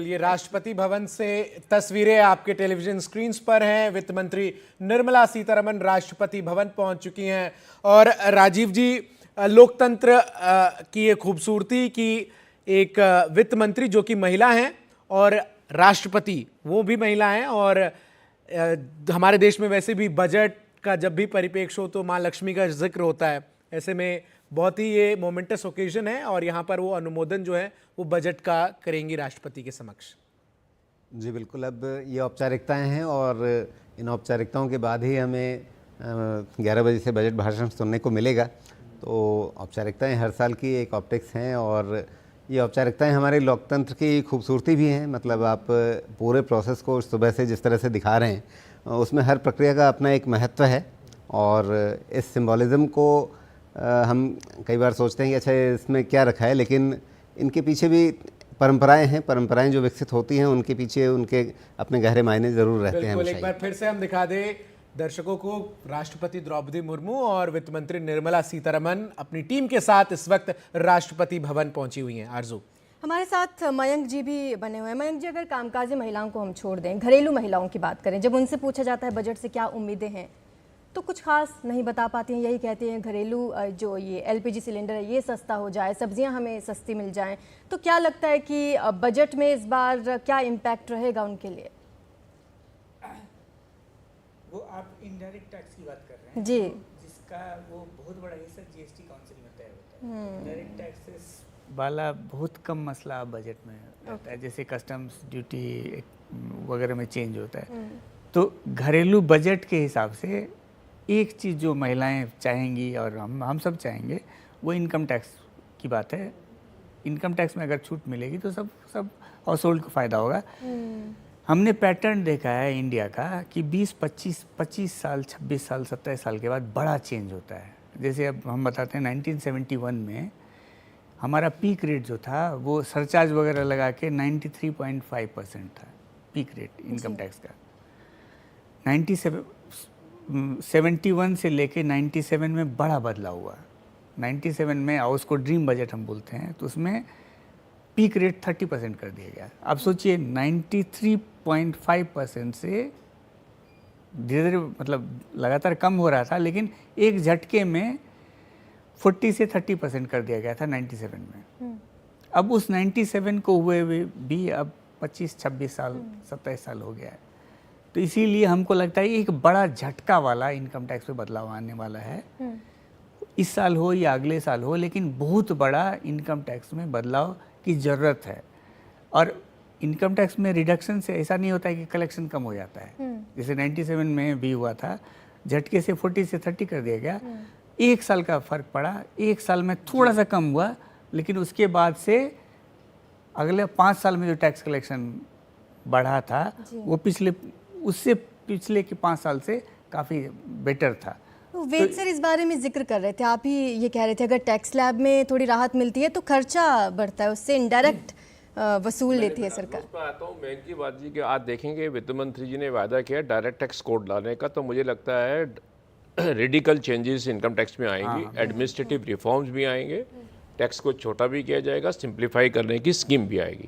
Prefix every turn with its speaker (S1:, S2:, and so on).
S1: ये राष्ट्रपति भवन से तस्वीरें आपके टेलीविजन स्क्रीन्स पर हैं। वित्त मंत्री निर्मला सीतारमण राष्ट्रपति भवन पहुंच चुकी हैं। और राजीव जी, लोकतंत्र की ये खूबसूरती कि एक वित्त मंत्री जो कि महिला हैं और राष्ट्रपति वो भी महिला हैं, और हमारे देश में वैसे भी बजट का जब भी परिप्रेक्ष्य हो तो माँ लक्ष्मी का जिक्र होता है। ऐसे में बहुत ही ये मोमेंटस ओकेजन है और यहाँ पर वो अनुमोदन जो है वो बजट का करेंगी राष्ट्रपति के समक्ष।
S2: जी बिल्कुल, अब ये औपचारिकताएं हैं और इन औपचारिकताओं के बाद ही हमें 11 बजे से बजट भाषण सुनने को मिलेगा। तो औपचारिकताएं हर साल की एक ऑप्टिक्स हैं और ये औपचारिकताएं हमारे लोकतंत्र की खूबसूरती भी हैं। मतलब आप पूरे प्रोसेस को सुबह से जिस तरह से दिखा रहे हैं उसमें हर प्रक्रिया का अपना एक महत्व है और इस सिंबॉलिज्म को हम कई बार सोचते हैं कि अच्छा इसमें क्या रखा है, लेकिन इनके पीछे भी परंपराएं हैं। परंपराएं जो विकसित होती हैं उनके पीछे उनके अपने गहरे मायने जरूर रहते हैं।
S1: एक बार फिर से हम दिखा दें दर्शकों को, राष्ट्रपति द्रौपदी मुर्मू और वित्त मंत्री निर्मला सीतारमण अपनी टीम के साथ इस वक्त राष्ट्रपति भवन पहुंची हुई हैं। आरजू,
S3: हमारे साथ मयंक जी भी बने हुए हैं। मयंक जी, अगर कामकाजी महिलाओं को हम छोड़ दें, घरेलू महिलाओं की बात करें, जब उनसे पूछा जाता है बजट से क्या उम्मीदें हैं तो कुछ खास नहीं बता पाती हैं। यही कहती हैं घरेलू जो ये एलपीजी सिलेंडर है ये सस्ता हो जाए, सब्जियां हमें सस्ती मिल जाएं। तो क्या लगता है कि बजट में इस बार क्या इम्पैक्ट रहेगा उनके लिए?
S4: वो आप इनडायरेक्ट टैक्स की बात कर रहे हैं
S3: जी,
S4: जिसका वो बहुत बड़ा हिस्सा जीएसटी काउंसिल में तय होता है। इनडायरेक्ट टैक्सेस वाला बहुत कम मसला बजट में रहता है, जैसे कस्टम्स ड्यूटी वगैरह में चेंज होता है। तो घरेलू बजट के हिसाब से एक चीज़ जो महिलाएं चाहेंगी और हम सब चाहेंगे वो इनकम टैक्स की बात है। इनकम टैक्स में अगर छूट मिलेगी तो सब हाउस होल्ड को फ़ायदा होगा। हमने पैटर्न देखा है इंडिया का कि 25 साल, 26 साल, 27 साल के बाद बड़ा चेंज होता है। जैसे अब हम बताते हैं 1971 में हमारा पीक रेट जो था वो सरचार्ज वगैरह लगा के 93.5% था पीक रेट इनकम टैक्स का। 71 से लेके 97 में बड़ा बदलाव हुआ। 97 में और उसको ड्रीम बजट हम बोलते हैं, तो उसमें पीक रेट 30% कर दिया गया। अब सोचिए 93.5% से धीरे धीरे मतलब लगातार कम हो रहा था, लेकिन एक झटके में 40 से 30% कर दिया गया था 97 में। अब उस 97 को हुए भी अब 25-26 साल, 27 साल हो गया है। तो इसीलिए हमको लगता है एक बड़ा झटका वाला इनकम टैक्स पे बदलाव आने वाला है। इस साल हो या अगले साल हो, लेकिन बहुत बड़ा इनकम टैक्स में बदलाव की ज़रूरत है। और इनकम टैक्स में रिडक्शन से ऐसा नहीं होता है कि कलेक्शन कम हो जाता है। जैसे 97 में भी हुआ था, झटके से 40 से 30 कर दिया गया। एक साल का फ़र्क पड़ा, एक साल में थोड़ा सा कम हुआ, लेकिन उसके बाद से अगले 5 साल में जो टैक्स कलेक्शन बढ़ा था वो उससे पिछले के 5 साल से काफ़ी बेटर था।
S3: वेद सर इस बारे में जिक्र कर रहे थे, आप ही ये कह रहे थे अगर टैक्स स्लैब में थोड़ी राहत मिलती है तो खर्चा बढ़ता है, उससे इनडायरेक्ट वसूल लेती है सरकार।
S5: मैं आता हूँ मेन की बात जी कि आज देखेंगे वित्त मंत्री जी ने वादा किया डायरेक्ट टैक्स कोड लाने का, तो मुझे लगता है रेडिकल चेंजेस इनकम टैक्स में आएंगी, एडमिनिस्ट्रेटिव रिफॉर्म्स भी आएंगे, टैक्स को छोटा भी किया जाएगा, सिंप्लीफाई करने की स्कीम भी आएगी।